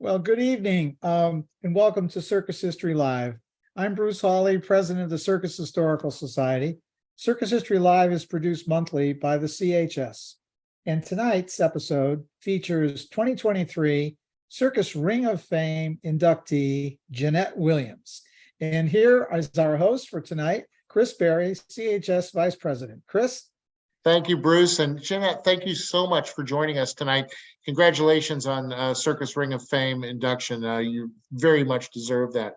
Well, good evening, and welcome to Circus History Live. I'm Bruce Hawley, president of the Circus Historical Society. Circus History Live is produced monthly by the CHS. And tonight's episode features 2023 Circus Ring of Fame inductee, Jeanette Williams. And here is our host for tonight, Chris Berry, CHS Vice President. Chris? Thank you, Bruce. And Jeanette, thank you so much for joining us tonight. Congratulations on Circus Ring of Fame induction. You very much deserve that.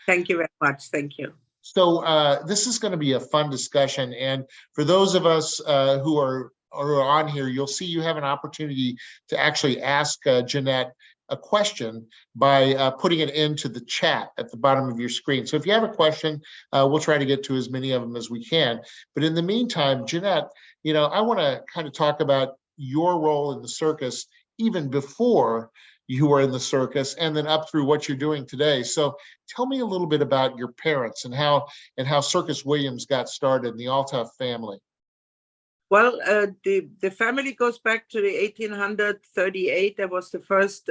Thank you very much. Thank you. So this is going to be a fun discussion. And for those of us who are on here, you'll see you have an opportunity to actually ask Jeanette a question by putting it into the chat at the bottom of your screen. So if you have a question, we'll try to get to as many of them as we can. But in the meantime, Jeanette, I want to kind of talk about your role in the circus even before you were in the circus and then up through what you're doing today. So tell me a little bit about your parents and how Circus Williams got started, the Althoff family. Well, the family goes back to the 1838. There was the first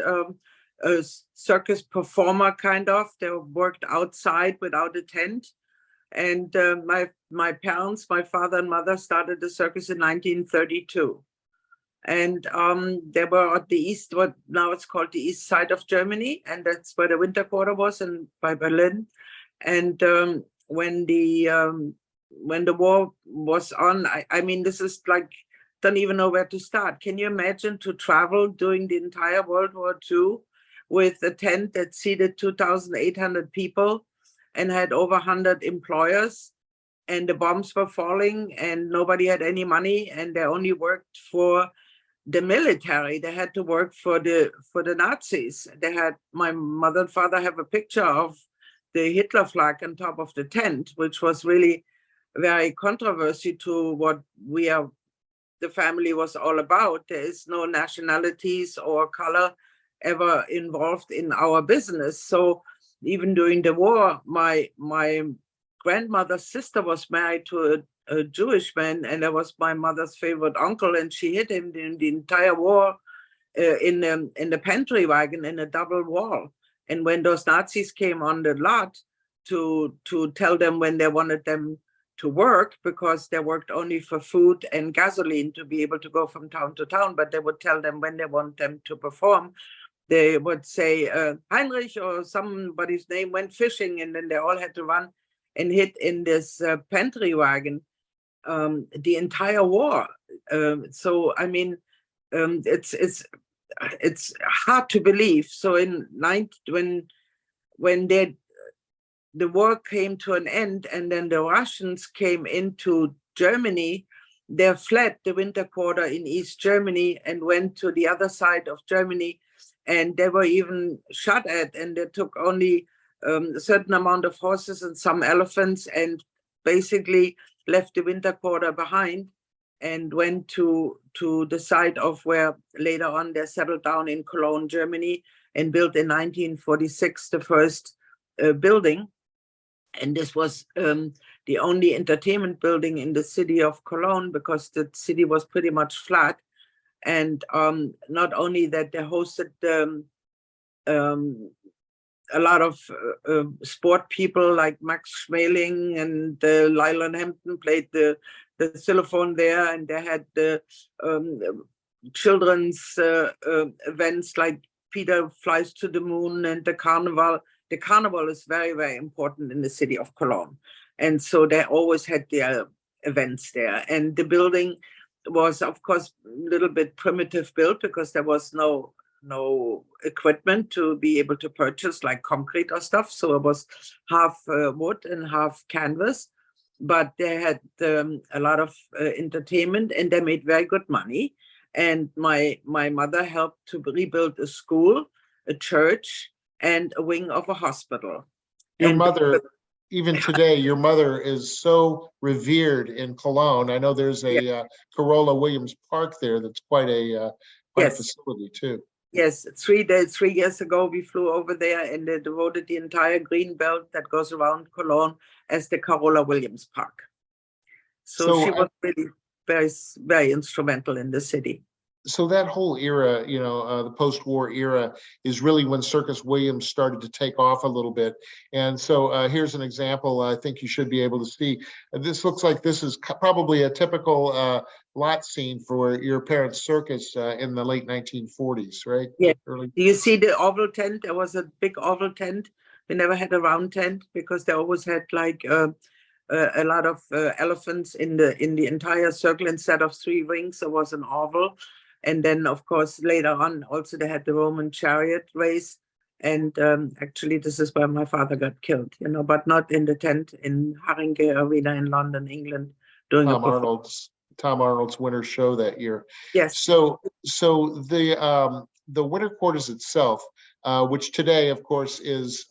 circus performer, kind of. They worked outside without a tent. And my parents, my father and mother, started the circus in 1932. And they were at the east, what now it's called the east side of Germany. And that's where the winter quarter was, and by Berlin. And when the war was on, I mean, this is like, don't even know where to start. Can you imagine to travel during the entire World War II with a tent that seated 2,800 people and had over 100 employers, and the bombs were falling and nobody had any money, and they only worked for the military. They had to work for the Nazis. They had, my mother and father have a picture of the Hitler flag on top of the tent, which was really very controversy to what the family was all about. There is no nationalities or color ever involved in our business. So even during the war, my grandmother's sister was married to a Jewish man, and that was my mother's favorite uncle, and she hid him in the entire war in the pantry wagon in a double wall. And when those Nazis came on the lot to tell them when they wanted them to work, because they worked only for food and gasoline to be able to go from town to town, but they would tell them when they want them to perform. They would say Heinrich or somebody's name went fishing, and then they all had to run and hid in this pantry wagon the entire war. So I mean, it's hard to believe. So when the war came to an end, and then the Russians came into Germany, they fled the winter quarter in East Germany and went to the other side of Germany, and they were even shot at, and they took only a certain amount of horses and some elephants, and basically left the winter quarter behind and went to the site of where later on they settled down in Cologne, Germany, and built in 1946 the first building. And this was the only entertainment building in the city of Cologne, because the city was pretty much flat. And not only that, they hosted a lot of sport people like Max Schmeling and Lyle Hampton played the xylophone there, and they had the children's events like Peter Flies to the Moon and the Carnival. The Carnival is very, very important in the city of Cologne. And so they always had their events there. And the building was, of course, a little bit primitive built, because there was no equipment to be able to purchase like concrete or stuff. So it was half wood and half canvas. But they had a lot of entertainment, and they made very good money. And my mother helped to rebuild a school, a church, and a wing of a hospital. Your mother, even today, your mother is so revered in Cologne. I know there's a Corolla Williams Park there that's quite a facility too. Yes, 3 years ago, we flew over there, and they devoted the entire green belt that goes around Cologne as the Corolla Williams Park. So she was really very, very instrumental in the city. so that whole era, the post-war era is really when Circus Williams started to take off a little bit. And so here's an example I think you should be able to see. This looks like this is probably a typical lot scene for your parents' circus in the late 1940s, right? Yeah. Early. Do you see the oval tent? There was a big oval tent. We never had a round tent because they always had like a lot of elephants in the entire circle. Instead of 3 rings, there was an oval. And then, of course, later on, also they had the Roman chariot race. And actually, this is where my father got killed, but not in the tent in Haringey Arena in London, England, doing Tom Arnold's winter show that year. Yes. So the winter quarters itself, which today, of course, is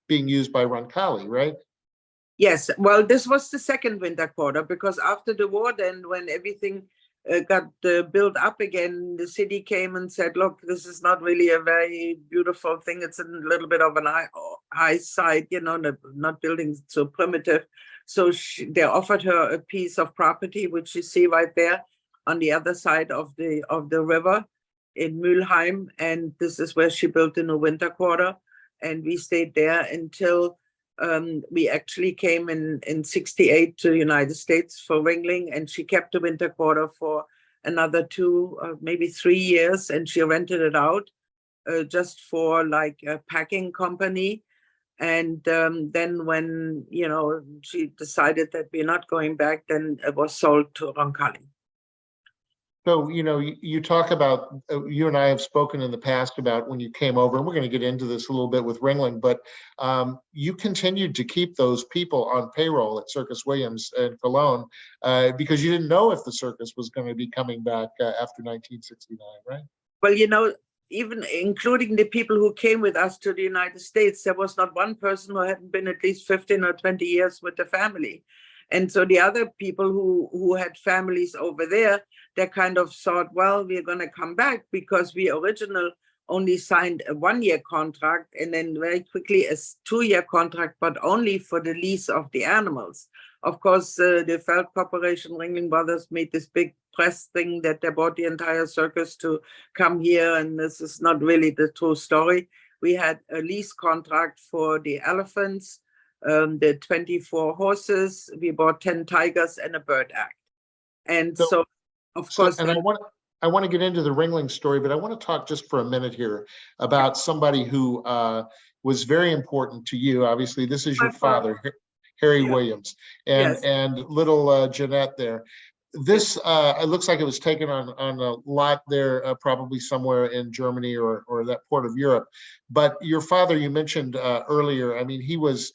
being used by Roncalli, right? Yes. Well, this was the second winter quarter because after the war, then when everything got built up again, the city came and said, look, this is not really a very beautiful thing. It's a little bit of an high side, not building so primitive. So they offered her a piece of property, which you see right there on the other side of the river in Mülheim. And this is where she built in the winter quarter. And we stayed there until we actually came in 68 to the United States for Ringling, and she kept the winter quarter for another 2, maybe 3 years, and she rented it out just for like a packing company. And then when, she decided that we're not going back, then it was sold to Roncalli. So, you talk about, you and I have spoken in the past about when you came over, and we're going to get into this a little bit with Ringling, but you continued to keep those people on payroll at Circus Williams in Cologne because you didn't know if the circus was going to be coming back after 1969, right? Well, even including the people who came with us to the United States, there was not one person who hadn't been at least 15 or 20 years with the family. And so the other people who had families over there, they kind of thought, well, we're going to come back because we originally only signed a 1-year contract and then very quickly a 2-year contract, but only for the lease of the animals. Of course, the Feld Corporation, Ringling Brothers, made this big press thing that they bought the entire circus to come here. And this is not really the true story. We had a lease contract for the elephants, the 24 horses, we bought 10 tigers and a bird act. And so of course. And I want to get into the Ringling story, but I want to talk just for a minute here about somebody who was very important to you. Obviously, this is your father, Harry Williams, and little Jeanette there. This it looks like it was taken on a lot there, probably somewhere in Germany or that part of Europe. But your father, you mentioned earlier, I mean, he was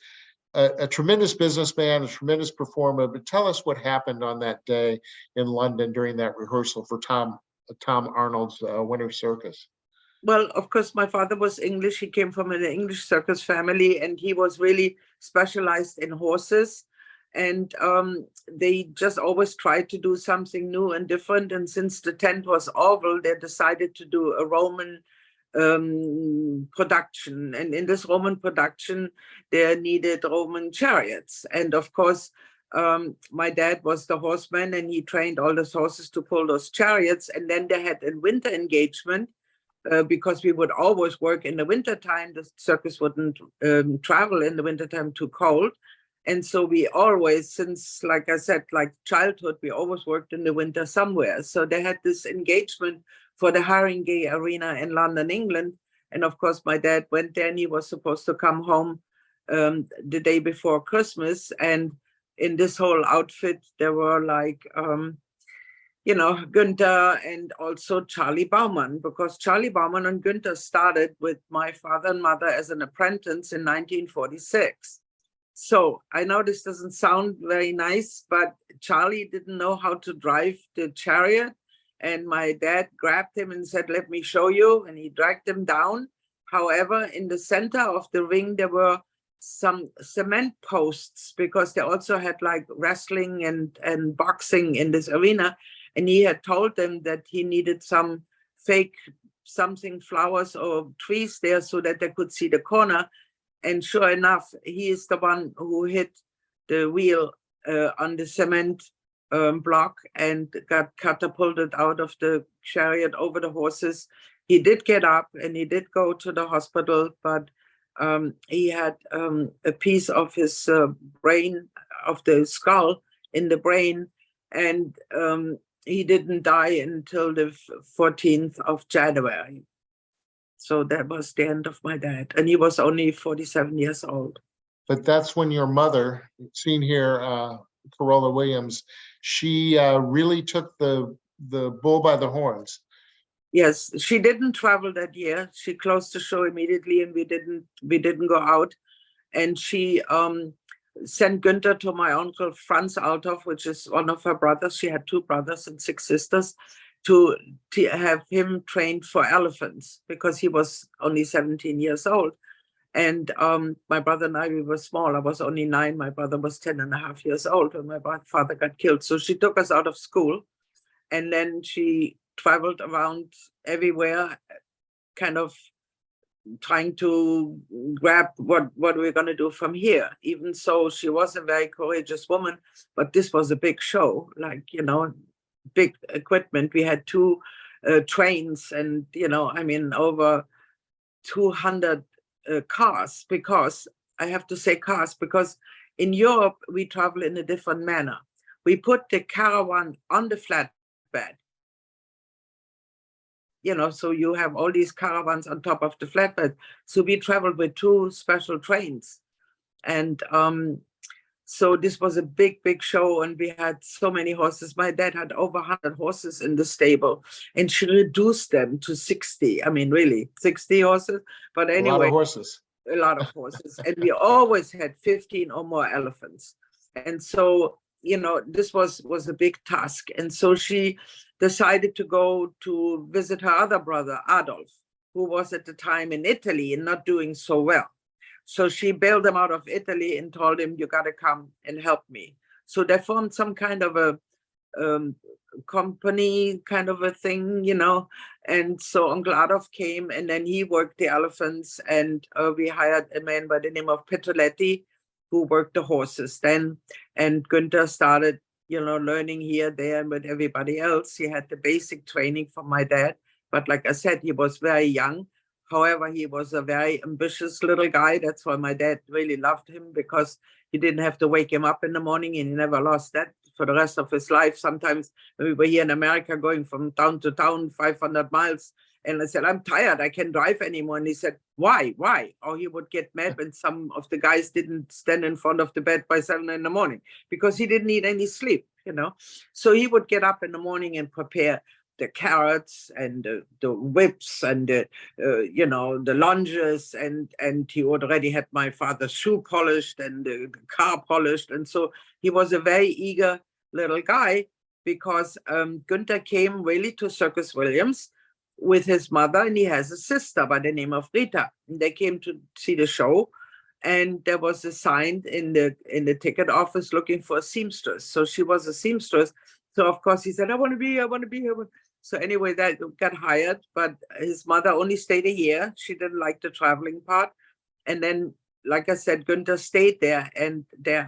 a tremendous businessman, a tremendous performer. But tell us what happened on that day in London during that rehearsal for Tom Arnold's Winter Circus. Well, of course, my father was English. He came from an English circus family, and he was really specialized in horses. And they just always tried to do something new and different. And since the tent was oval, they decided to do a Roman production. And in this Roman production, they needed Roman chariots. And of course, my dad was the horseman, and he trained all those horses to pull those chariots. And then they had a winter engagement because we would always work in the wintertime. The circus wouldn't travel in the wintertime, too cold. And so we always, since, like I said, like childhood, we always worked in the winter somewhere. So they had this engagement for the Haringey Arena in London, England. And of course, my dad went there, and he was supposed to come home the day before Christmas. And in this whole outfit, there were like, Günther and also Charlie Baumann, because Charlie Baumann and Günther started with my father and mother as an apprentice in 1946. So I know this doesn't sound very nice, but Charlie didn't know how to drive the chariot. And my dad grabbed him and said, let me show you. And he dragged him down. However, in the center of the ring, there were some cement posts because they also had like wrestling and boxing in this arena. And he had told them that he needed some fake flowers or trees there so that they could see the corner. And sure enough, he is the one who hit the wheel on the cement block and got catapulted out of the chariot over the horses. He did get up and he did go to the hospital, but he had a piece of his brain, of the skull in the brain, and he didn't die until the 14th of January. So that was the end of my dad. And he was only 47 years old. But that's when your mother, seen here, Corolla Williams, she really took the bull by the horns. Yes, she didn't travel that year. She closed the show immediately, and we didn't go out. And she sent Günther to my uncle Franz Althoff, which is one of her brothers. She had 2 brothers and 6 sisters, to have him trained for elephants, because he was only 17 years old. And my brother and I, we were small. I was only 9. My brother was 10.5 years old when my father got killed. So she took us out of school, and then she traveled around everywhere, kind of trying to grab what we're going to do from here. Even so, she was a very courageous woman, but this was a big show, like, you know, big equipment. We had 2 trains and, you know, I mean, over 200 cars, because I have to say cars, because in Europe, we travel in a different manner. We put the caravan on the flatbed. You know, so you have all these caravans on top of the flatbed. So we traveled with 2 special trains. And so this was a big, big show, and we had so many horses. My dad had over 100 horses in the stable, and she reduced them to 60. I mean, really, 60 horses. But anyway, a lot of horses. A lot of horses. And we always had 15 or more elephants. And so, you know, this was a big task. And so she decided to go to visit her other brother, Adolf, who was at the time in Italy and not doing so well. So she bailed him out of Italy and told him, you got to come and help me. So they formed some kind of a company kind of a thing, you know. And so Uncle Adolf came, and then he worked the elephants, and we hired a man by the name of Petroletti, who worked the horses then. And Günther started, you know, learning here, there, and with everybody else. He had the basic training from my dad. But like I said, he was very young. However, he was a very ambitious little guy. That's why my dad really loved him, because he didn't have to wake him up in the morning, and he never lost that for the rest of his life. Sometimes we were here in America going from town to town, 500 miles. And I said, I'm tired, I can't drive anymore. And he said, why? Or he would get mad when some of the guys didn't stand in front of the bed by 7 in the morning, because he didn't need any sleep, you know. So he would get up in the morning and prepare the carrots and the whips and you know, the lunges, and he already had my father's shoe polished and the car polished. And so he was a very eager little guy, because Günther came really to Circus Williams with his mother, and he has a sister by the name of Rita. And they came to see the show, and there was a sign in the ticket office looking for a seamstress. So she was a seamstress. So of course he said, I want to be here. So anyway, that got hired, but his mother only stayed a year. She didn't like the traveling part. And then, like I said, Günther stayed there, and they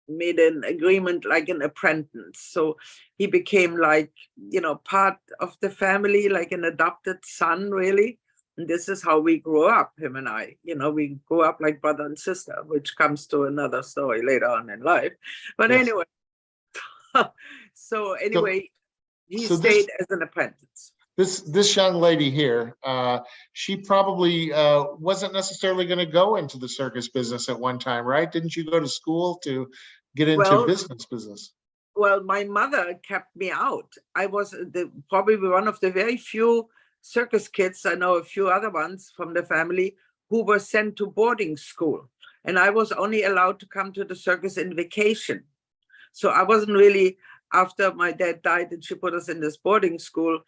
made an agreement like an apprentice. So he became, like, you know, part of the family, like an adopted son, really. And this is how we grew up, him and I. You know, we grew up like brother and sister, which comes to another story later on in life. But Yes. anyway, so anyway, he stayed as an apprentice. This young lady here, she probably wasn't necessarily going to go into the circus business at one time, right? Didn't you go to school to get into business? Well, my mother kept me out. I was probably one of the very few circus kids, I know a few other ones from the family, who were sent to boarding school. And I was only allowed to come to the circus in vacation. So I wasn't really, after my dad died and she put us in this boarding school,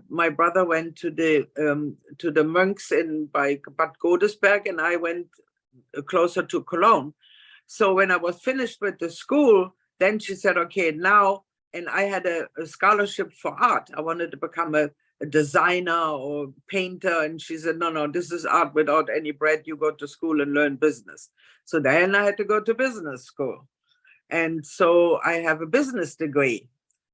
my brother went to the monks by Bad Godesberg, and I went closer to Cologne. So when I was finished with the school, then she said, okay, now, and I had a scholarship for art. I wanted to become a designer or painter. And she said, no, this is art without any bread. You go to school and learn business. So then I had to go to business school. And so I have a business degree.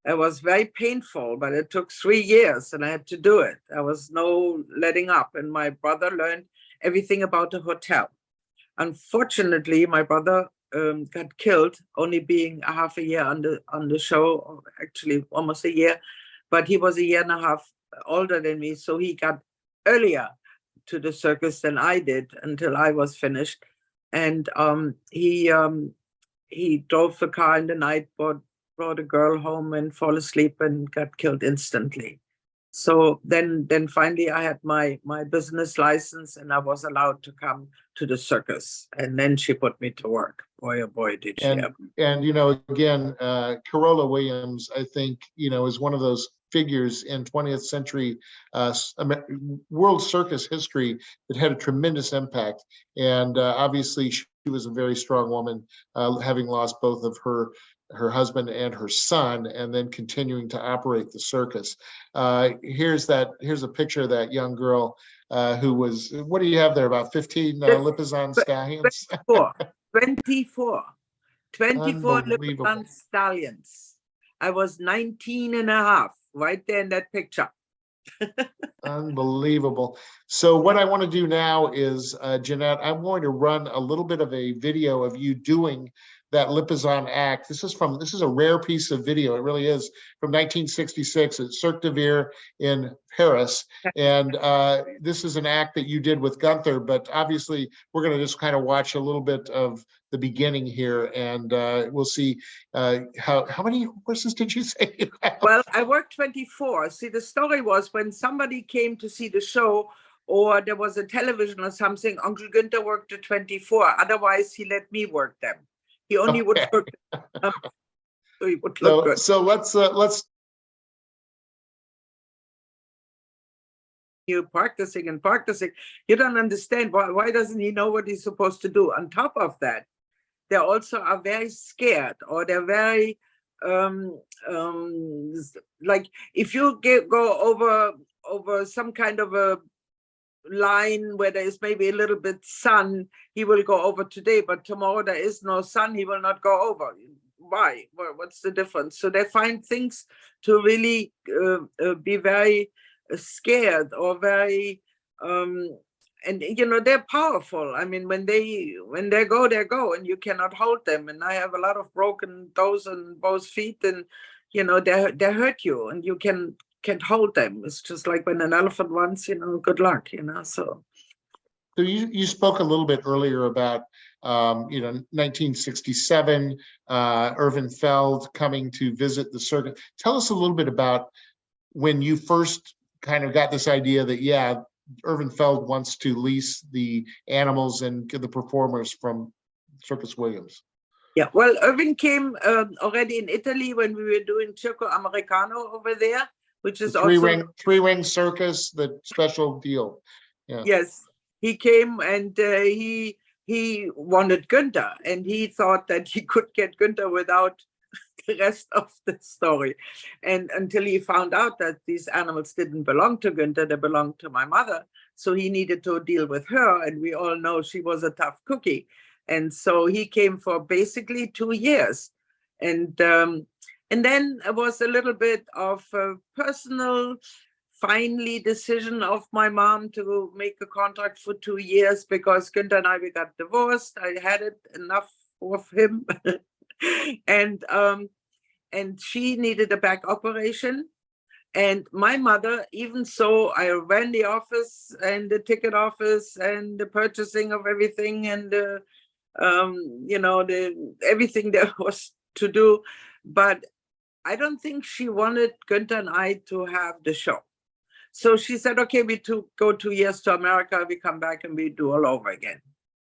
It was very painful, but it took 3 years and I had to do it. There was no letting up. And my brother learned everything about the hotel. Unfortunately, my brother got killed, only being a half a year on the show, or actually almost a year, but he was a year and a half older than me. So he got earlier to the circus than I did until I was finished. And he drove the car in the night, brought a girl home and fall asleep and got killed instantly. So then finally I had my business license and I was allowed to come to the circus. And then she put me to work. Boy, oh boy, did she ever. And, you know, again, Corolla Williams, I think, you know, is one of those figures in 20th century world circus history that had a tremendous impact. And obviously she was a very strong woman, having lost both of her husband and her son, and then continuing to operate the circus. Here's a picture of that young girl who was, what do you have there, about 15 Lipizzan stallions? 24 Lipizzan stallions. I was 19 and a half, right there in that picture. Unbelievable. So what I want to do now is, Jeanette, I'm going to run a little bit of a video of you doing that Lipizzan act. This is a rare piece of video. It really is, from 1966 at Cirque de Ville in Paris. And this is an act that you did with Gunther, but obviously we're going to just kind of watch a little bit of the beginning here, and we'll see how many horses did you say you have? Well, I worked 24. See, the story was when somebody came to see the show, or there was a television or something, Uncle Günther worked the 24. Otherwise, he let me work them. He only would work them. So he would look good. So let's you practicing. You don't understand why doesn't he know what he's supposed to do? On top of that, they also are very scared, or they're very like if you go over some kind of a line where there is maybe a little bit sun, he will go over today, but tomorrow there is no sun, he will not go over. Why? Well, what's the difference? So they find things to really be very scared, or very and you know, they're powerful. I mean, when they go, and you cannot hold them. And I have a lot of broken toes and both feet, and you know, they hurt you, and you can't hold them. It's just like when an elephant runs, you know, good luck, you know. So you spoke a little bit earlier about 1967, Irvin Feld coming to visit the circuit. Tell us a little bit about when you first kind of got this idea that Irvin Feld wants to lease the animals and the performers from Circus Williams. Yeah, well, Irvin came already in Italy when we were doing Circo Americano over there, which is the three-ring circus, the special deal. Yeah. Yes, he came, and he wanted Günther, and he thought that he could get Günther without the rest of the story. And until he found out that these animals didn't belong to Günther, they belonged to my mother. So he needed to deal with her, and we all know she was a tough cookie. And so he came for basically 2 years. And then it was a little bit of a personal, finally, decision of my mom to make a contract for 2 years, because Günther and we got divorced. I had it enough of him. And she needed a back operation. And my mother, even so, I ran the office and the ticket office and the purchasing of everything, and everything there was to do. But I don't think she wanted Günther and I to have the show. So she said, okay, we go 2 years to America, we come back and we do all over again.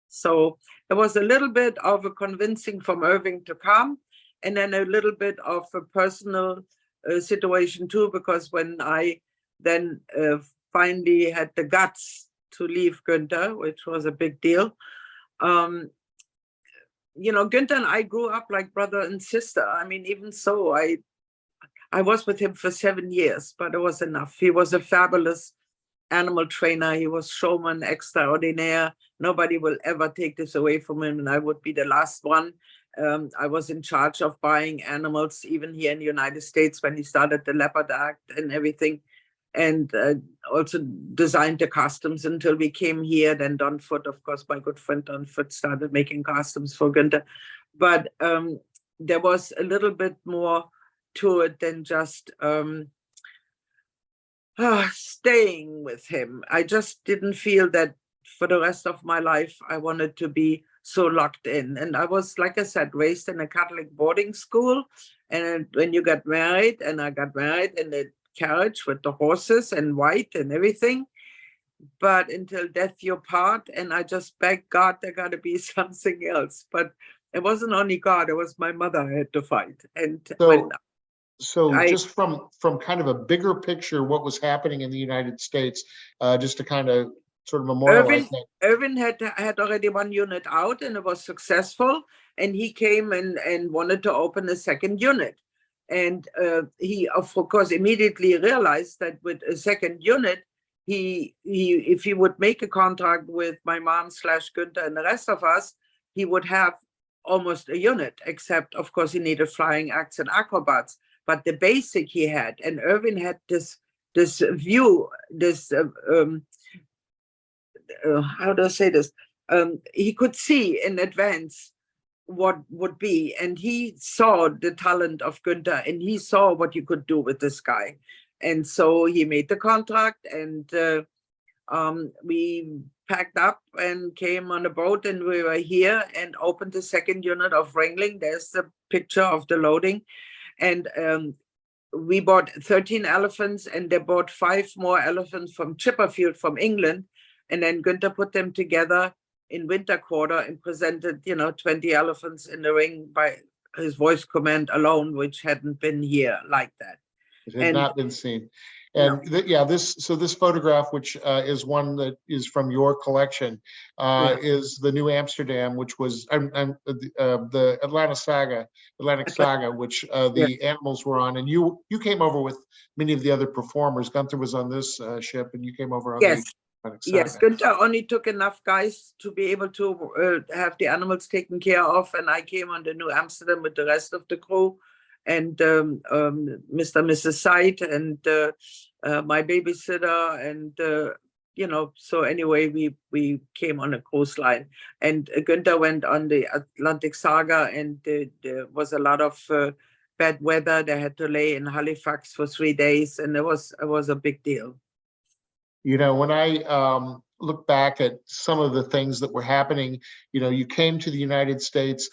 So it was a little bit of a convincing from Irving to come, and then a little bit of a personal situation too, because when I then finally had the guts to leave Günther, which was a big deal, Günther and I grew up like brother and sister. I mean, even so, I was with him for 7 years, but it was enough. He was a fabulous animal trainer. He was showman extraordinaire. Nobody will ever take this away from him, and I would be the last one. I was in charge of buying animals, even here in the United States when he started the Leopard Act and everything. And also designed the costumes until we came here. Then Don Foote, of course, my good friend Don Foote, started making costumes for Günther. But there was a little bit more to it than just staying with him. I just didn't feel that for the rest of my life, I wanted to be so locked in. And I was, like I said, raised in a Catholic boarding school. And when you got married, and I got married in the carriage with the horses and white and everything, but until death you part. And I just begged God, there got to be something else. But it wasn't only God, it was my mother I had to fight. And so just from kind of a bigger picture, what was happening in the United States, just to kind of sort of memorialize that. Irvin had already one unit out and it was successful. And he came and wanted to open a second unit. And he, of course, immediately realized that with a second unit, if he would make a contract with my mom / Günther and the rest of us, he would have almost a unit, except, of course, he needed flying acts and acrobats. But the basic he had, and Irvin had this view, how do I say this? He could see in advance what would be, and he saw the talent of Günther, and he saw what you could do with this guy. And so he made the contract, and we packed up and came on a boat, and we were here and opened the second unit of Ringling. There's the picture of the loading. And we bought 13 elephants, and they bought 5 more elephants from Chipperfield from England. And then Günther put them together in winter quarter and presented, 20 elephants in the ring by his voice command alone, which hadn't been here like that. It had not been seen. And no. This photograph, which is one that is from your collection, is the New Amsterdam, which was the Atlantic Saga, which the animals were on. And you came over with many of the other performers. Gunther was on this ship, and you came over on the Atlantic Saga. Yes, Günther only took enough guys to be able to have the animals taken care of, and I came on the New Amsterdam with the rest of the crew. And Mr. and Mrs. Sight and my babysitter, and so anyway, we came on a cruise line, and Günther went on the Atlantic Saga, and there was a lot of bad weather. They had to lay in Halifax for 3 days, and it was a big deal. When I look back at some of the things that were happening, you came to the United States,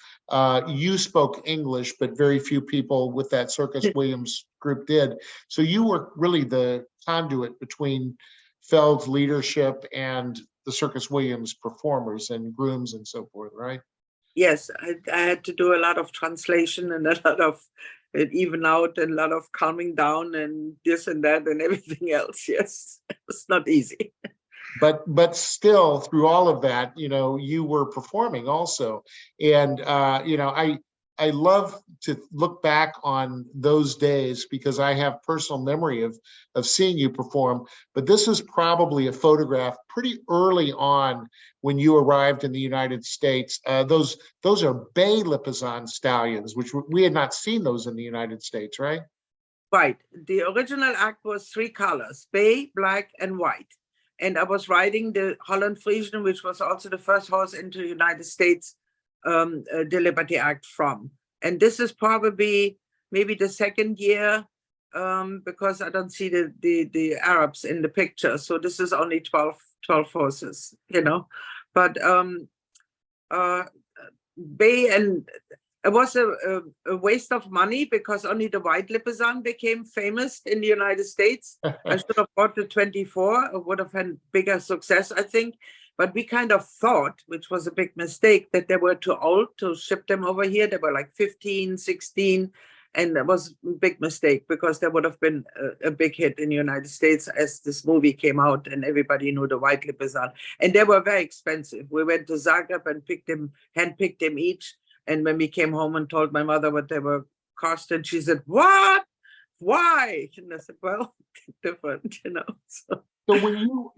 you spoke English, but very few people with that Circus Williams group did. So you were really the conduit between Feld's leadership and the Circus Williams performers and grooms and so forth, right? Yes, I had to do a lot of translation and a lot of even out and a lot of calming down and this and that and everything else. Yes, it's not easy. But still, through all of that, you were performing also. And, I love to look back on those days because I have personal memory of seeing you perform. But this is probably a photograph pretty early on when you arrived in the United States. Those are Bay Lipizzan stallions, which we had not seen those in the United States, right? Right. The original act was 3 colors, bay, black, and white. And I was riding the Holland Friesian, which was also the first horse into the United States, the Liberty Act from. And this is probably maybe the second year, because I don't see the Arabs in the picture. So this is only 12 horses, But bay, and it was a waste of money because only the white Lipizzan became famous in the United States. I should have bought the 24. It would have had bigger success, I think. But we kind of thought, which was a big mistake, that they were too old to ship them over here. They were like 15, 16. And that was a big mistake because there would have been a big hit in the United States as this movie came out and everybody knew the white Lipizzan. And they were very expensive. We went to Zagreb and handpicked them each. And when we came home and told my mother what they were costing, she said, "What? Why?" And I said, "Well, different, So when you,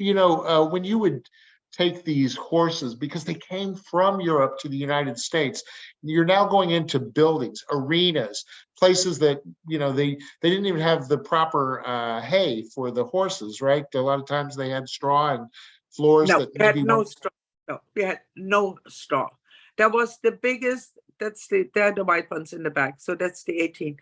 when you would take these horses because they came from Europe to the United States. You're now going into buildings, arenas, places that, you know, they didn't even have the proper hay for the horses, right? A lot of times they had straw and floors No, that we had maybe no weren't. straw. No, we had no straw. That was the biggest, they're the white ones in the back. So that's the 18.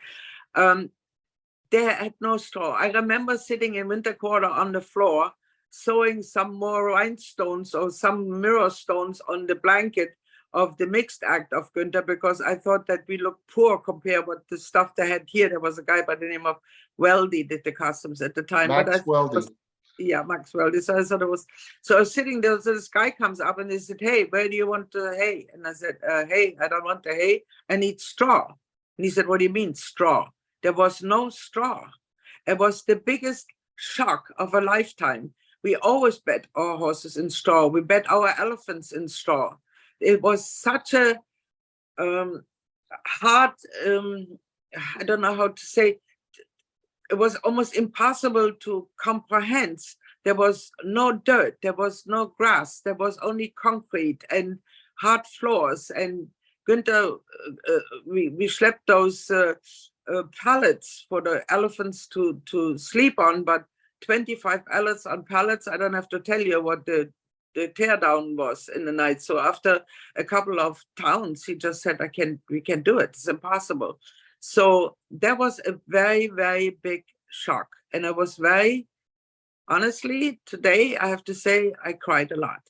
They had no straw. I remember sitting in winter quarter on the floor, sewing some more rhinestones or some mirror stones on the blanket of the mixed act of Günther, because I thought that we looked poor compared with the stuff they had here. There was a guy by the name of Weldy did the costumes at the time. Max Weldy. Yeah, Max Weldy. So I thought it was, so I was sitting there, so this guy comes up and he said, hey, where do you want the hay? And I said, hey, I don't want the hay, I need straw. And he said, what do you mean straw? There was no straw. It was the biggest shock of a lifetime. We always bet our horses in straw. We bet our elephants in straw. It was such a hard, I don't know how to say, it was almost impossible to comprehend. There was no dirt, there was no grass, there was only concrete and hard floors. And Günther, we schlepped those pallets for the elephants to sleep on, but 25 pallets on pallets, I don't have to tell you what the teardown was in the night. So after a couple of towns, he just said, we can't do it, it's impossible. So that was a very, very big shock. And I was very, honestly, today I have to say I cried a lot,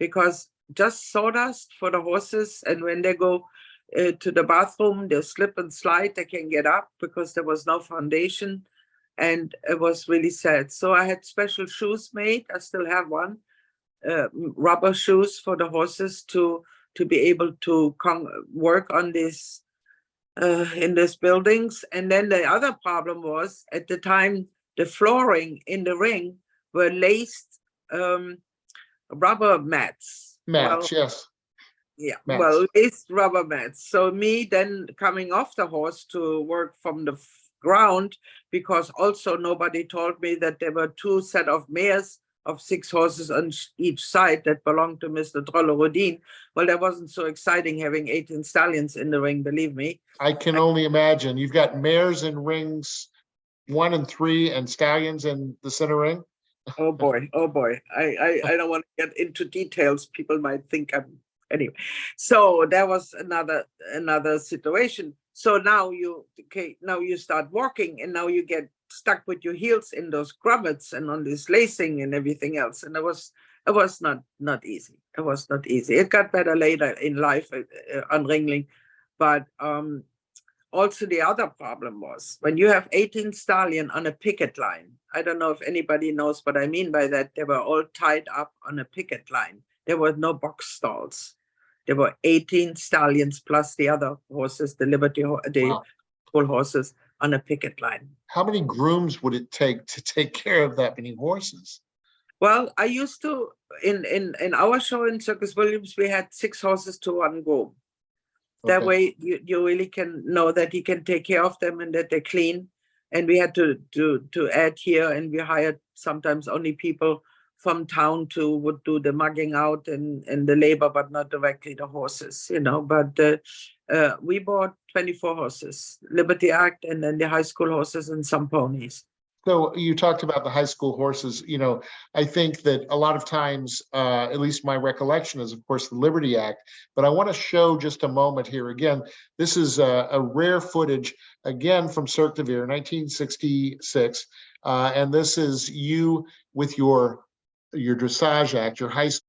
because just sawdust for the horses, and when they go to the bathroom, they slip and slide, they can get up because there was no foundation, and it was really sad. So I had special shoes made, I still have one, rubber shoes for the horses to be able to work on this in these buildings. And then the other problem was, at the time, the flooring in the ring were laced rubber mats. Yes. Yeah, Mats. well, it's rubber mats. So me then coming off the horse to work from the ground, because also nobody told me that there were two set of mares of 6 horses on each side that belonged to Mr. Drolle-Rodin. Well, that wasn't so exciting having 18 stallions in the ring, believe me. I can only imagine. You've got mares in rings 1 and 3 and stallions in the center ring. Oh boy, oh boy. I don't want to get into details. People might think I'm anyway. So that was another situation. So now you start walking, and now you get stuck with your heels in those grommets and on this lacing and everything else. And it was not easy. It was not easy. It got better later in life on Ringling, but also the other problem was when you have 18 stallion on a picket line. I don't know if anybody knows what I mean by that. They were all tied up on a picket line. There were no box stalls. There were 18 stallions plus the other horses, the Liberty, the full horses on a picket line. How many grooms would it take to take care of that many horses? Well, I used to, in our show in Circus Williams, we had 6 horses to 1 groom. That way you really can know that he can take care of them and that they're clean. And we had to add here, and we hired sometimes only people from town would do the mugging out and the labor, but not directly the horses, you know. But we bought 24 horses, Liberty Act, and then the high school horses and some ponies. So you talked about the high school horses. You know, I think that a lot of times, at least my recollection is, of course, the Liberty Act. But I want to show just a moment here. Again, this is a rare footage, again, from Cirque de Ville, 1966. And this is you with your dressage act, your high school,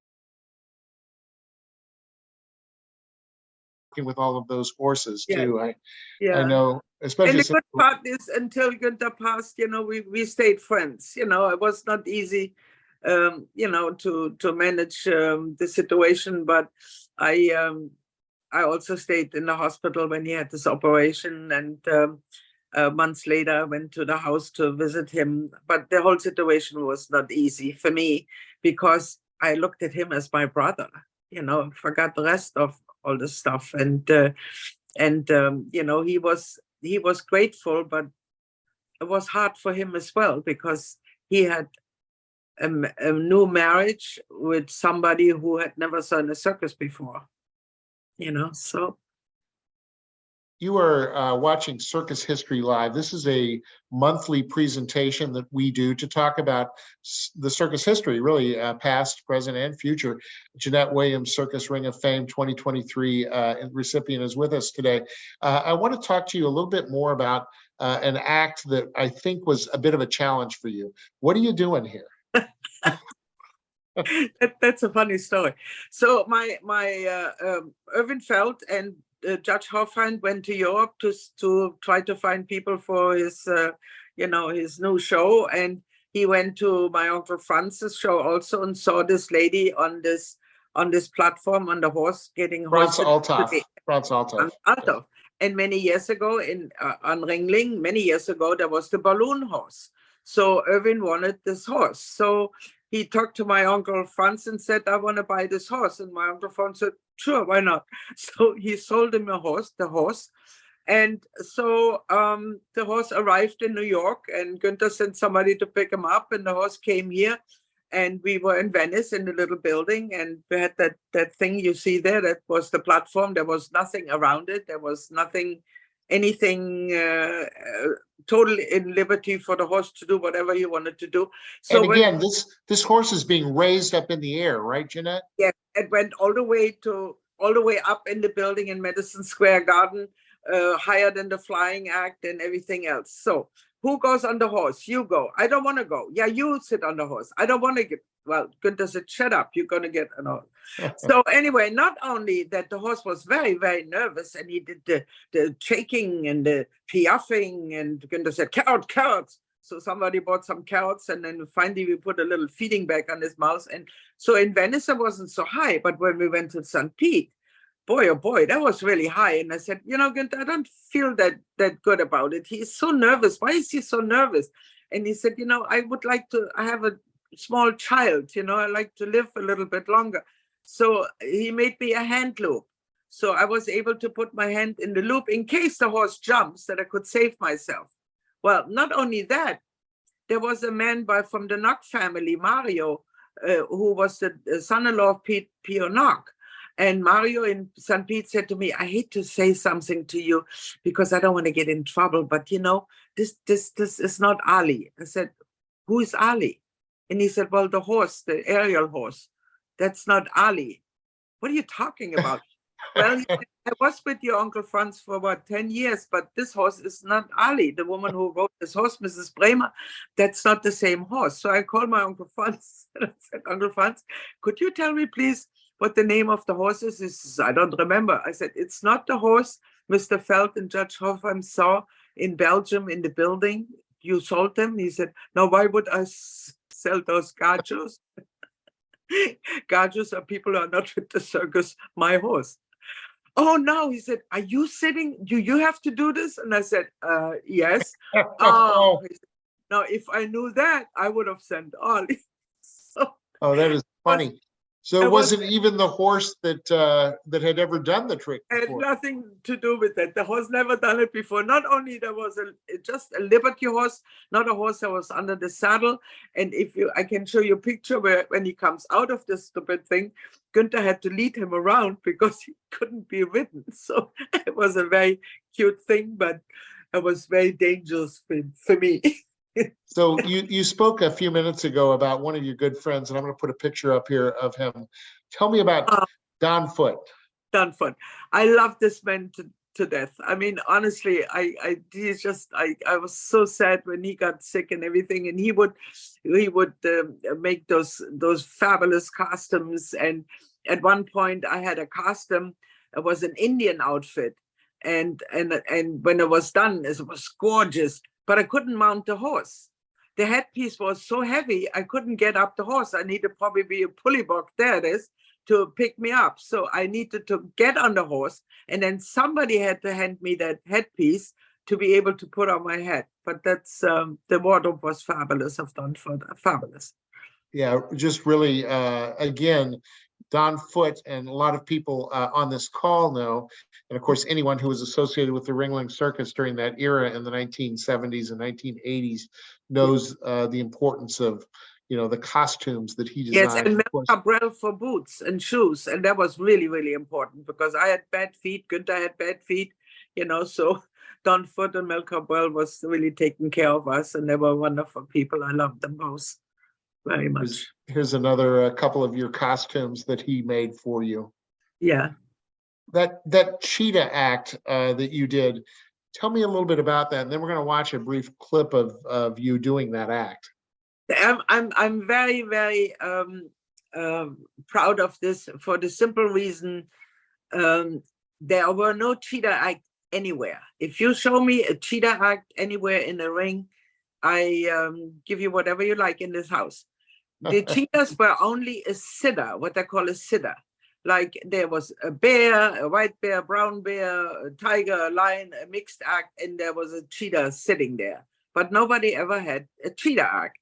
with all of those horses too. I know, especially. And the good part is, until Günther passed, you know, we stayed friends. You know, it was not easy, you know, to manage the situation. But I also stayed in the hospital when he had this operation, and months later I went to the house to visit him. But the whole situation was not easy for me, because I looked at him as my brother. You know, forgot the rest of all this stuff, and you know, he was grateful, but it was hard for him as well, because he had a new marriage with somebody who had never seen a circus before, so. You are watching Circus History Live. This is a monthly presentation that we do to talk about the circus history, really past, present, and future. Jeanette Williams, Circus Ring of Fame 2023 recipient, is with us today. I want to talk to you a little bit more about an act that I think was a bit of a challenge for you. What are you doing here? That's a funny story. So my Irvin Felt and Judge Hoffman went to Europe to try to find people for his his new show, and he went to my Uncle Franz's show also and saw this lady on this platform on the horse getting Franz hoisted. Althoff. And many years ago on Ringling, many years ago, there was the balloon horse. So Irvin wanted this horse. So he talked to my Uncle Franz and said, I want to buy this horse. And my Uncle Franz said, sure, why not? So he sold him the horse. And so the horse arrived in New York, and Günther sent somebody to pick him up, and the horse came here. And we were in Venice in the little building, and we had that thing you see there. That was the platform. There was nothing around it. There was anything totally in liberty for the horse to do whatever he wanted to do. So and again, this horse is being raised up in the air, right, Jeanette? Yeah, it went all the way up in the building in Madison Square Garden, higher than the flying act and everything else. So who goes on the horse? You go. I don't want to go. Yeah, you sit on the horse. I don't want to get. Well, Günther said, shut up. You're going to get an horse. So anyway, not only that, the horse was very, very nervous, and he did the shaking and the piaffing, and Günther said, carrots. So somebody bought some carrots, and then finally we put a little feeding bag on his mouth. And so in Venice, it wasn't so high. But when we went to St. Pete, boy, oh boy, that was really high. And I said, Günther, I don't feel that good about it. He's so nervous. Why is he so nervous? And he said, I would like to, I have a small child, I like to live a little bit longer. So he made me a hand loop. So I was able to put my hand in the loop in case the horse jumps, that I could save myself. Well, not only that, there was a man from the Nock family, Mario, who was the son-in-law of Pio Nock. And Mario in St. Pete said to me, I hate to say something to you because I don't want to get in trouble, but this is not Ali. I said, who is Ali? And he said, well, the horse, the aerial horse, that's not Ali. What are you talking about? Well, he said, I was with your Uncle Franz for about 10 years, but this horse is not Ali. The woman who wrote this horse, Mrs. Bremer, that's not the same horse. So I called my Uncle Franz and I said, Uncle Franz, could you tell me, please, what the name of the horse is? He says, I don't remember. I said, it's not the horse Mr. Felt and Judge Hoffman saw in Belgium in the building. You sold them? He said, no, why would I sell those gauchos? Gauchos are people who are not with the circus, my horse. Oh, no, he said, are you sitting? Do you have to do this? And I said, yes. He said, now, if I knew that, I would have sent Ollie. Oh, that is funny. So it wasn't even the horse that had ever done the trick before. It had nothing to do with that. The horse never done it before. Not only there was just a Liberty horse, not a horse that was under the saddle. And I can show you a picture where when he comes out of this stupid thing, Günther had to lead him around because he couldn't be ridden. So it was a very cute thing, but it was very dangerous for me. So you spoke a few minutes ago about one of your good friends, and I'm going to put a picture up here of him. Tell me about Don Foote. Don Foote. I love this man to death. I mean, honestly, I was so sad when he got sick and everything, and he would make those fabulous costumes. And at one point, I had a costume. It was an Indian outfit, and when it was done, it was gorgeous. But I couldn't mount the horse. The headpiece was so heavy, I couldn't get up the horse. I needed probably be a pulley box, there it is, to pick me up. So I needed to get on the horse, and then somebody had to hand me that headpiece to be able to put on my head. But that's the wardrobe was fabulous of Don Foote, fabulous. Yeah, just really, again, Don Foote, and a lot of people on this call know, and of course, anyone who was associated with the Ringling Circus during that era in the 1970s and 1980s knows the importance of, the costumes that he Yes, designed. and Of course, Mel Cabrell for boots and shoes. And that was really, really important because I had bad feet. Günther had bad feet, so Don Foote and Mel Cabrell was really taking care of us. And they were wonderful people. I loved them both very much. here's another couple of your costumes that he made for you. Yeah. That cheetah act that you did, tell me a little bit about that, and then we're going to watch a brief clip of you doing that act. I'm very, very proud of this for the simple reason there were no cheetah act anywhere. If you show me a cheetah act anywhere in the ring, I give you whatever you like in this house. The cheetahs were only a sitter, what they call a sitter. Like there was a bear, a white bear, brown bear, a tiger, a lion, a mixed act, and there was a cheetah sitting there. But nobody ever had a cheetah act.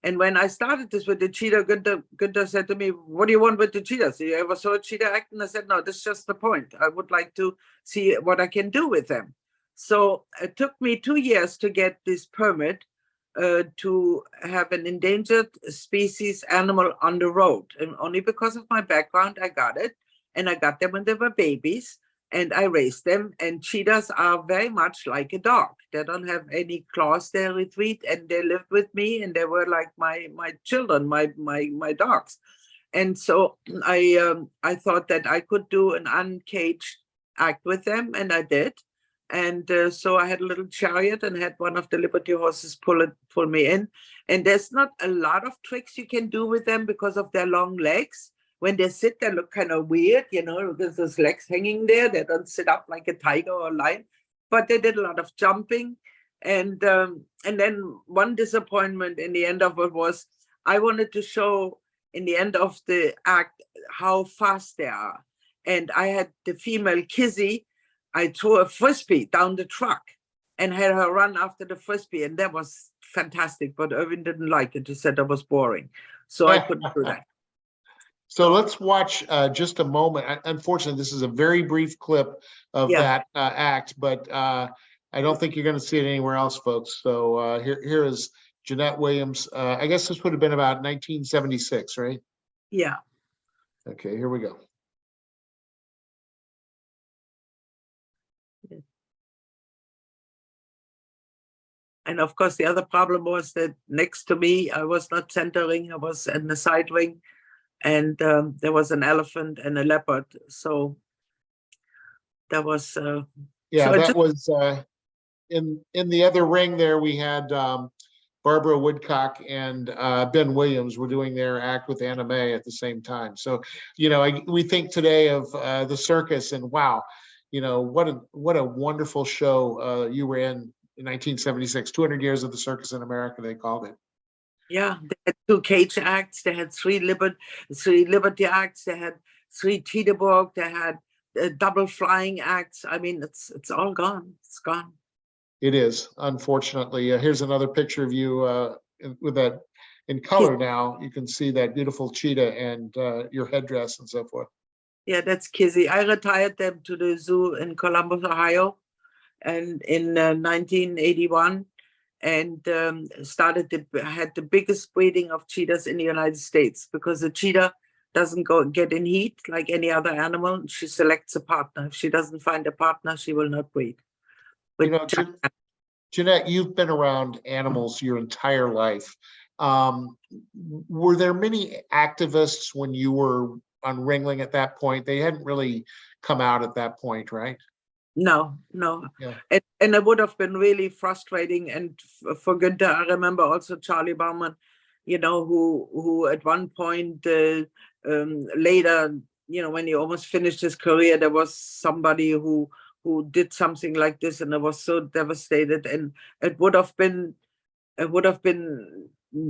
And when I started this with the cheetah, Günther said to me, "What do you want with the cheetahs? You ever saw a cheetah act?" And I said, "No, this is just the point. I would like to see what I can do with them." So it took me 2 years to get this permit to have an endangered species animal on the road. And only because of my background, I got it. And I got them when they were babies. And I raised them. And cheetahs are very much like a dog. They don't have any claws. They retreat, and they lived with me, and they were like my children, my dogs. And so I thought that I could do an uncaged act with them, and I did. And so I had a little chariot and had one of the Liberty horses pull me in. And there's not a lot of tricks you can do with them because of their long legs. When they sit, they look kind of weird, because those legs hanging there. They don't sit up like a tiger or a lion. But they did a lot of jumping. And then one disappointment in the end of it was I wanted to show in the end of the act how fast they are. And I had the female Kizzy. I threw a frisbee down the truck and had her run after the frisbee. And that was fantastic. But Irvin didn't like it. He said that was boring. So I couldn't do that. So let's watch just a moment. Unfortunately, this is a very brief clip of that act, but I don't think you're going to see it anywhere else, folks. So here is Jeanette Williams. I guess this would have been about 1976, right? Yeah. Okay, here we go. And of course, the other problem was that next to me, I was not centering, I was in the side ring, and there was an elephant and a leopard. So that was was in the other ring there. We had Barbara Woodcock and Ben Williams were doing their act with Anna May at the same time. So we think today of the circus, and wow, what a wonderful show you were in 1976, 200 years of the circus in America, they called it. Yeah, they had 2 cage acts, they had 3 liberty acts, they had 3 Tiedeborg, they had double flying acts. I mean, it's all gone. It's gone. It is, unfortunately. Here's another picture of you with that in color now. You can see that beautiful cheetah and your headdress and so forth. Yeah, that's Kizzy. I retired them to the zoo in Columbus, Ohio, and in 1981, and had the biggest breeding of cheetahs in the United States, because the cheetah doesn't get in heat like any other animal. She selects a partner. If she doesn't find a partner, she will not breed. Jeanette, you've been around animals your entire life. Were there many activists when you were on Ringling at that point? They hadn't really come out at that point, right? No. Yeah. And it would have been really frustrating. And for Günther, I remember also Charlie Bauman, who at one point later, when he almost finished his career, there was somebody who did something like this, and I was so devastated. And it would have been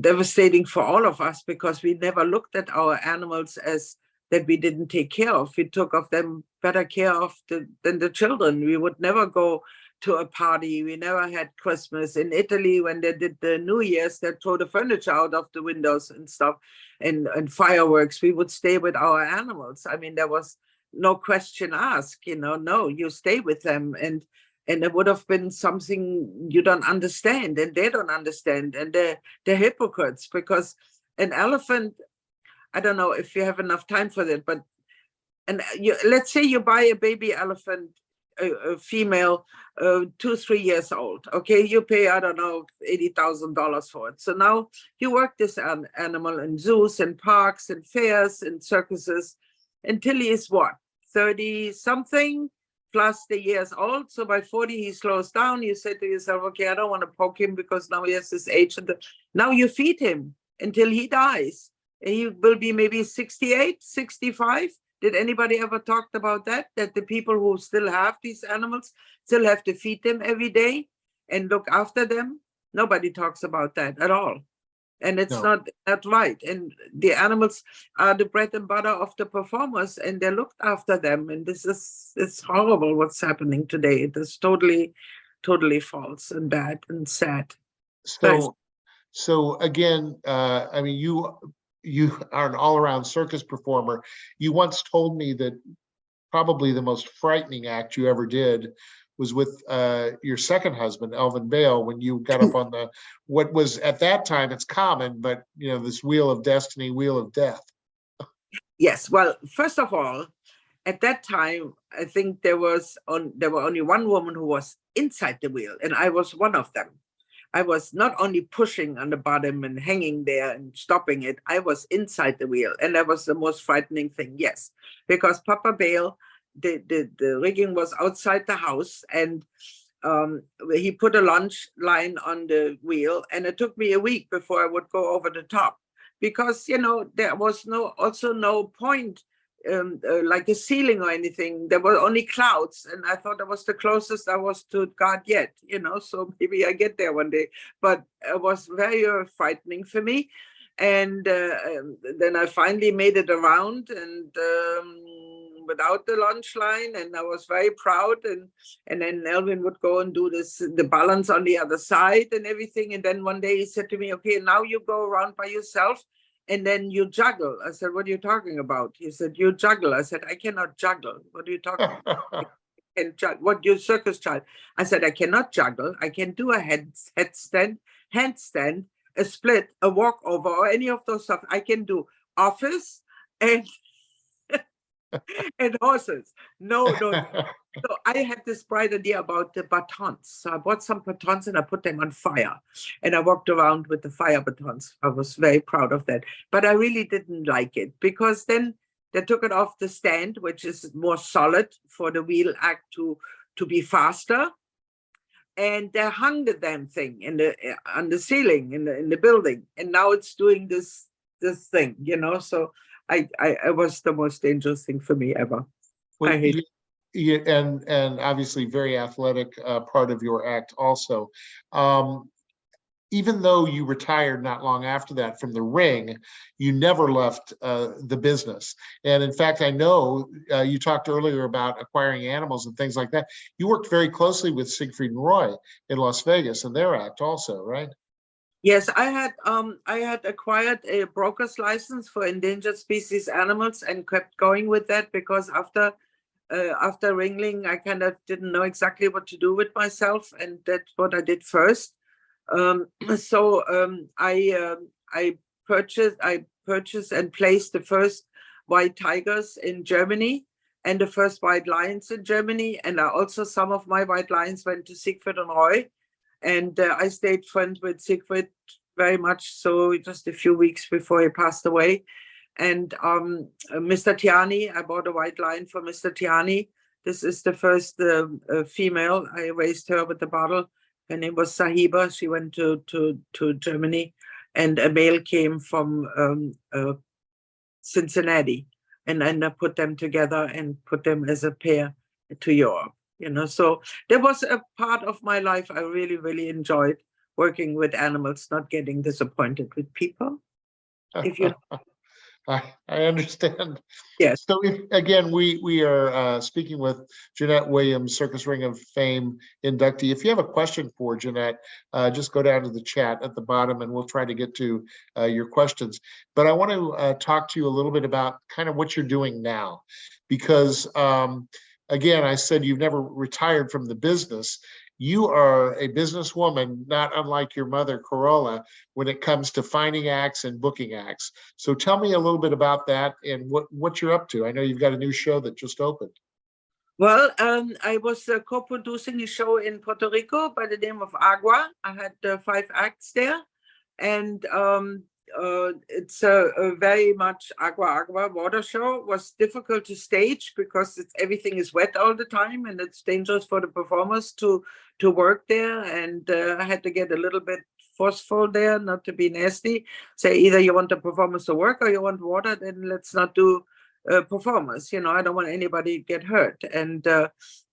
devastating for all of us, because we never looked at our animals as that we didn't take care of. We took of them better care of than the children. We would never go to a party. We never had Christmas. In Italy, when they did the New Year's, they throw the furniture out of the windows and stuff, and fireworks. We would stay with our animals. I mean, there was no question asked, no, you stay with them. And it would have been something you don't understand, and they don't understand. And they're hypocrites, because an elephant, I don't know if you have enough time for that, but let's say you buy a baby elephant, a female, 2-3 years old. Okay, you pay, I don't know, $80,000 for it. So now you work this animal in zoos and parks and fairs and circuses until he is what, 30 something plus the years old. So by 40 he slows down. You say to yourself, okay, I don't want to poke him because now he has this age. Now you feed him until he dies. He will be maybe 68, 65. Did anybody ever talked about that? That the people who still have these animals still have to feed them every day and look after them? Nobody talks about that at all. And it's No. not right. And the animals are the bread and butter of the performers, and they're looked after them. And it's horrible what's happening today. It is totally, totally false and bad and sad. So again, I mean, you are an all-around circus performer. You once told me that probably the most frightening act you ever did was with your second husband, Elvin Bale, when you got up on the, what was at that time, it's common, but you know, this wheel of destiny, wheel of death. Yes, well, first of all, at that time, I think there were only one woman who was inside the wheel, and I was one of them. I was not only pushing on the bottom and hanging there and stopping it, I was inside the wheel. And that was the most frightening thing, yes. Because Papa Bale, the rigging was outside the house, and he put a launch line on the wheel, and it took me a week before I would go over the top. Because, you know, there was also no point like a ceiling or anything. There were only clouds, and I thought that was the closest I was to God yet, you know, so maybe I get there one day. But it was very frightening for me. And then I finally made it around, and without the launch line, and I was very proud. And then Elvin would go and do the balance on the other side and everything. And then one day he said to me, okay, now you go around by yourself and then you juggle. I said, what are you talking about? He said, you juggle. I said, I cannot juggle. What are you talking about? What, you circus child? I said, I cannot juggle. I can do a handstand, a split, a walkover, or any of those stuff. I can do office and and horses. No. So I had this bright idea about the batons. So I bought some batons and I put them on fire. And I walked around with the fire batons. I was very proud of that. But I really didn't like it, because then they took it off the stand, which is more solid for the wheel act to be faster. And they hung the damn thing on the ceiling in the building. And now it's doing this thing, you know. So it was the most dangerous thing for me ever. Well, I hate it. And obviously very athletic part of your act also. Even though you retired not long after that from the ring, you never left the business. And in fact, I know you talked earlier about acquiring animals and things like that. You worked very closely with Siegfried and Roy in Las Vegas and their act also, right? Yes, I had acquired a broker's license for endangered species animals and kept going with that, because after Ringling, I kind of didn't know exactly what to do with myself, and that's what I did first. I purchased and placed the first white tigers in Germany and the first white lions in Germany, and also some of my white lions went to Siegfried and Roy, and I stayed friends with Siegfried very much so, just a few weeks before he passed away. And Mr. Tiani, I bought a white lion for Mr. Tiani. This is the first female. I raised her with the bottle. Her name was Sahiba. She went to Germany, and a male came from Cincinnati, and I put them together and put them as a pair to Europe. You know, so there was a part of my life I really, really enjoyed, working with animals, not getting disappointed with people. If you I understand. Yes. So again, we are speaking with Jeanette Williams, Circus Ring of Fame inductee. If you have a question for Jeanette, just go down to the chat at the bottom and we'll try to get to your questions. But I want to talk to you a little bit about kind of what you're doing now, because again, I said you've never retired from the business. You are a businesswoman, not unlike your mother, Corolla, when it comes to finding acts and booking acts. So tell me a little bit about that and what you're up to. I know you've got a new show that just opened. Well, I was co-producing a show in Puerto Rico by the name of Agua. I had 5 acts there, and it's a very much agua water show. It was difficult to stage because everything is wet all the time, and it's dangerous for the performers to work there. And I had to get a little bit forceful there, not to be nasty. Say either you want the performers to work or you want water, then let's not do performers. You know, I don't want anybody to get hurt. And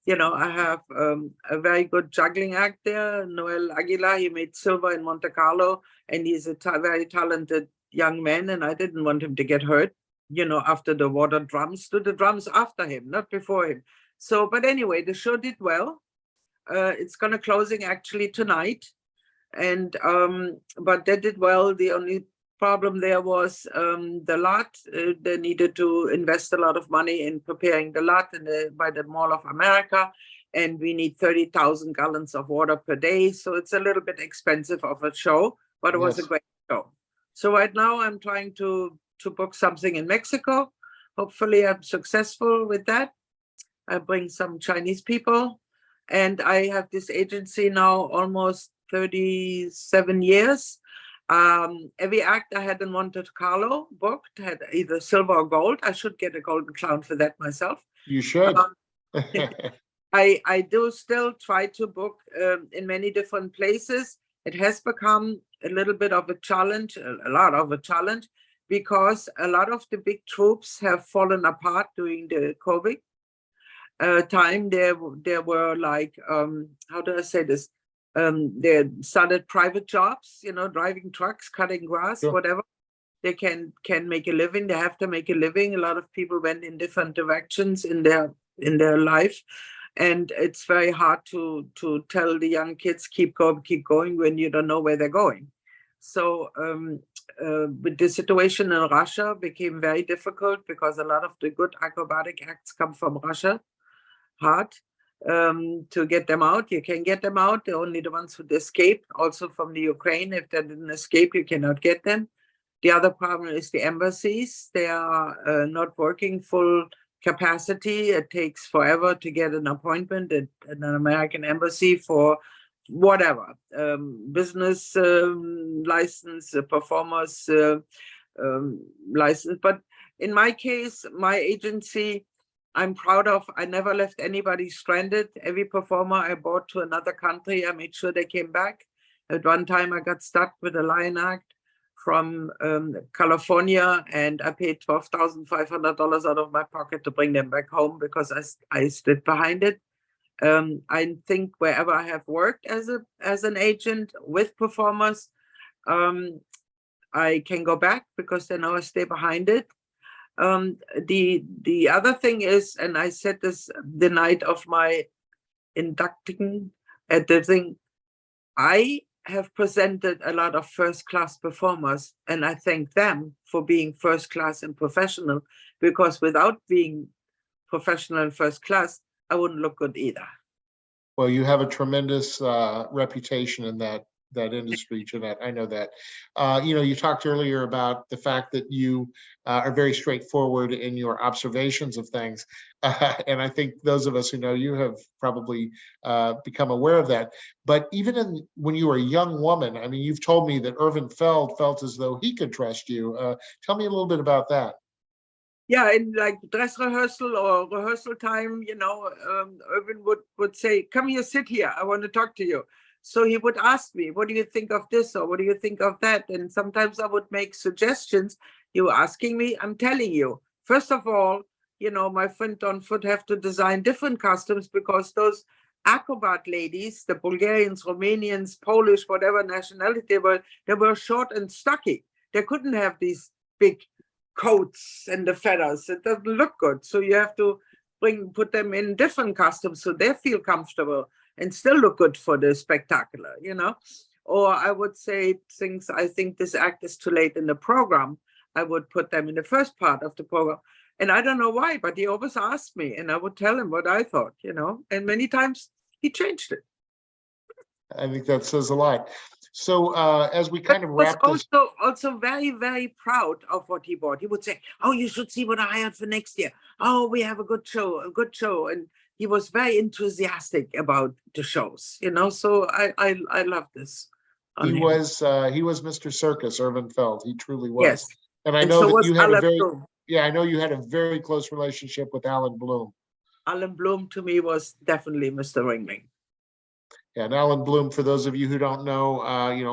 you know, I have a very good juggling act there, Noel Aguilar. He made silver in Monte Carlo, and he's a very talented young man, and I didn't want him to get hurt, you know, after the water drums. Do the drums after him, not before him. So, but anyway, the show did well. It's gonna closing actually tonight, and but they did well. The only problem there was the lot. They needed to invest a lot of money in preparing the lot by the Mall of America, and we need 30,000 gallons of water per day. So it's a little bit expensive of a show, but it was a great show. So right now I'm trying to book something in Mexico. Hopefully I'm successful with that. I bring some Chinese people, and I have this agency now almost 37 years. Every act I had in Monte Carlo booked had either silver or gold. I should get a golden clown for that myself. You should. I do still try to book in many different places. It has become a little bit of a challenge, a lot of a challenge, because a lot of the big troops have fallen apart during the COVID time. There were like, how do I say this? They started private jobs, you know, driving trucks, cutting grass, whatever. They can make a living. They have to make a living. A lot of people went in different directions in their life, and it's very hard to tell the young kids keep going when you don't know where they're going. So with the situation in Russia became very difficult because a lot of the good acrobatic acts come from Russia. Hard to get them out. You can get them out. They're only the ones who escaped, also from the Ukraine. If they didn't escape, you cannot get them. The other problem is the embassies. They are not working full capacity. It takes forever to get an appointment at an American embassy for whatever, business license, performers license. But in my case, my agency, I'm proud of. I never left anybody stranded. Every performer I brought to another country, I made sure they came back. At one time, I got stuck with a lion act from California, and I paid $12,500 out of my pocket to bring them back home because I stood behind it. I think wherever I have worked as an agent with performers, I can go back because they know I stay behind it. The other thing is, and I said this the night of my inducting at the thing, I have presented a lot of first-class performers, and I thank them for being first-class and professional, because without being professional and first-class, I wouldn't look good either. Well, you have a tremendous reputation in that industry, Jeanette. I know that. You know, you talked earlier about the fact that you are very straightforward in your observations of things. And I think those of us who know you have probably become aware of that. But even when you were a young woman, I mean, you've told me that Irvin Feld felt as though he could trust you. Tell me a little bit about that. Yeah, in like dress rehearsal or rehearsal time, you know, Irvin would say, "Come here, sit here. I want to talk to you." So he would ask me, "What do you think of this?" or "What do you think of that?" And sometimes I would make suggestions. You were asking me, I'm telling you. First of all, you know, my friend Don Foot have to design different costumes because those acrobat ladies, the Bulgarians, Romanians, Polish, whatever nationality they were short and stocky. They couldn't have these big coats and the feathers. It doesn't look good. So you have to put them in different costumes so they feel comfortable and still look good for the spectacular, you know. Or I would say things, I think this act is too late in the program, I would put them in the first part of the program. And I don't know why, but he always asked me, and I would tell him what I thought, and many times he changed it. I think that says a lot. So as we kind of Was wrap this, also very, very proud of what he bought. He would say, "Oh, you should see what I hired for next year. Oh, we have a good show, a good show." And he was very enthusiastic about the shows, So I love this. on he him. was Mr. Circus, Irvin Feld. He truly was. Yes, And I and know so that was you had a Alan very, Bloom. I know you had a very close relationship with Alan Bloom. Alan Bloom to me was definitely Mr. Ringling. And Alan Bloom, for those of you who don't know,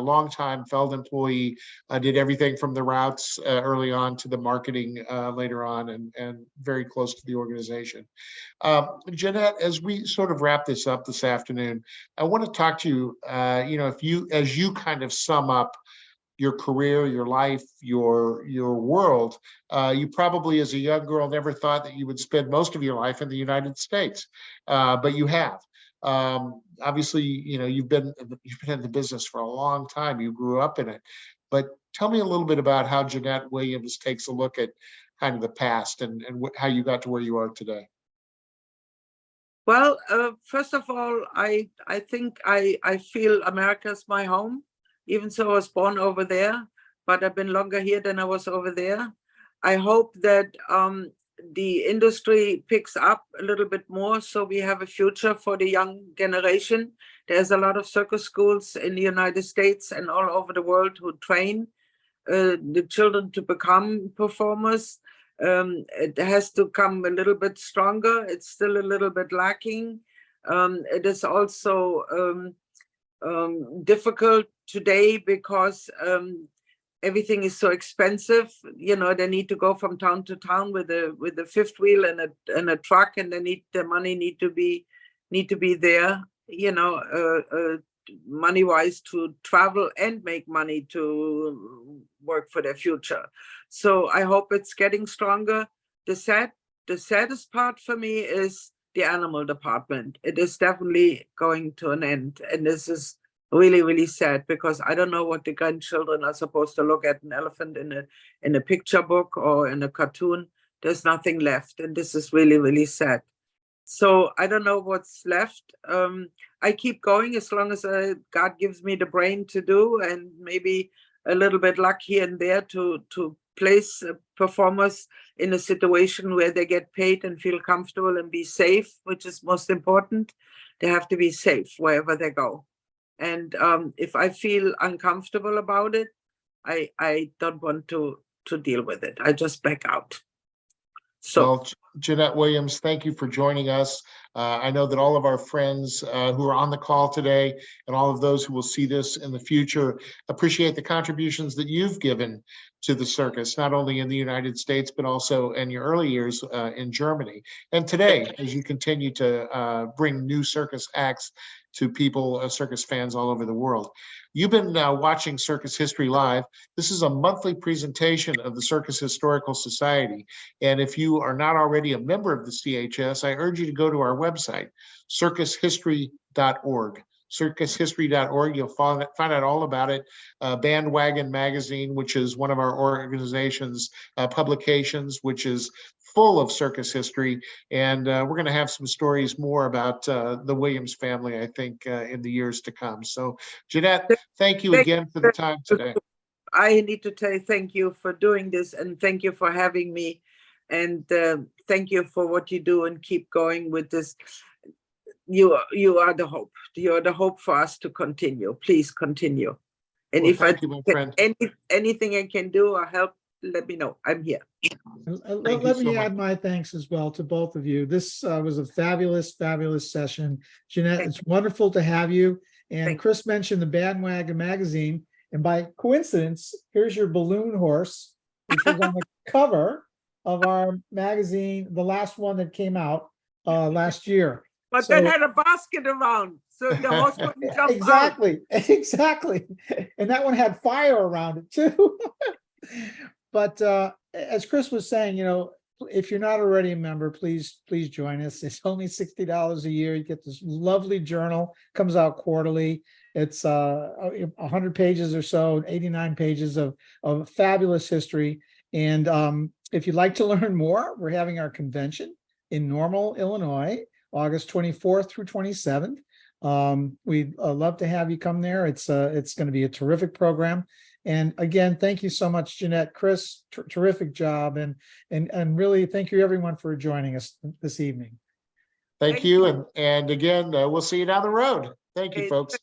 longtime Feld employee, did everything from the routes early on to the marketing later on, and very close to the organization. Jeanette, as we sort of wrap this up this afternoon, I want to talk to you, as you kind of sum up your career, your life, your world, you probably as a young girl never thought that you would spend most of your life in the United States, but you have. Obviously, you've been in the business for a long time. You grew up in it, but tell me a little bit about how Jeanette Williams takes a look at kind of the past and how you got to where you are today. Well, first of all, I think I feel America's my home, even so I was born over there, but I've been longer here than I was over there. I hope that the industry picks up a little bit more, so we have a future for the young generation. There's a lot of circus schools in the United States and all over the world who train the children to become performers. It has to come a little bit stronger. It's still a little bit lacking. It is also difficult today because everything is so expensive. They need to go from town to town with a fifth wheel and a truck, and the money need to be there, money wise, to travel and make money to work for their future. So I hope it's getting stronger. The saddest part for me is the animal department. It is definitely going to an end, and this is really, really sad, because I don't know what the grandchildren are supposed to look at an elephant in a picture book or in a cartoon. There's nothing left, and this is really, really sad. So I don't know what's left. I keep going as long as God gives me the brain to do, and maybe a little bit luck here and there to place performers in a situation where they get paid and feel comfortable and be safe, which is most important. They have to be safe wherever they go. And if I feel uncomfortable about it, I don't want to deal with it. I just back out. So, well, Jeanette Williams, thank you for joining us. I know that all of our friends who are on the call today and all of those who will see this in the future appreciate the contributions that you've given to the circus, not only in the United States, but also in your early years in Germany. And today, as you continue to bring new circus acts to people, circus fans all over the world. You've been watching Circus History Live. This is a monthly presentation of the Circus Historical Society. And if you are not already a member of the CHS, I urge you to go to our website, circushistory.org. circushistory.org. You'll find out all about it. Bandwagon Magazine, which is one of our organization's publications, which is full of circus history. And we're going to have some stories more about the Williams family, I think, in the years to come. So, Jeanette, thank you again for the time today. I need to tell you thank you for doing this, and thank you for having me. And thank you for what you do, and keep going with this. You are the hope. You are the hope for us to continue. Please continue. And Well, if thank you, my friend. Anything I can do or help, let me know. I'm here. Let me add my thanks as well to both of you. This was a fabulous, fabulous session. Jeanette, it's wonderful to have you. And Chris mentioned the Bandwagon magazine. And by coincidence, here's your balloon horse, which was on the cover of our magazine, the last one that came out last year. But then had a basket around, so the horse couldn't jump exactly, out. Exactly. And that one had fire around it too. But as Chris was saying, if you're not already a member, please join us. It's only $60 a year. You get this lovely journal, comes out quarterly. It's 100 pages or so, 89 pages of fabulous history. And If you'd like to learn more, we're having our convention in Normal, Illinois, August 24th through 27th. We'd love to have you come there. It's going to be a terrific program. And again, thank you so much, Jeanette, Chris, terrific job. And really thank you everyone for joining us this evening. Thank you. And again, we'll see you down the road. Thank you, folks.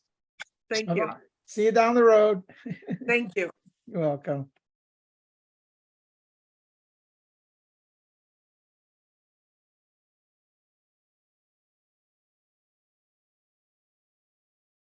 Thank you. See you down the road. Thank you. You're welcome.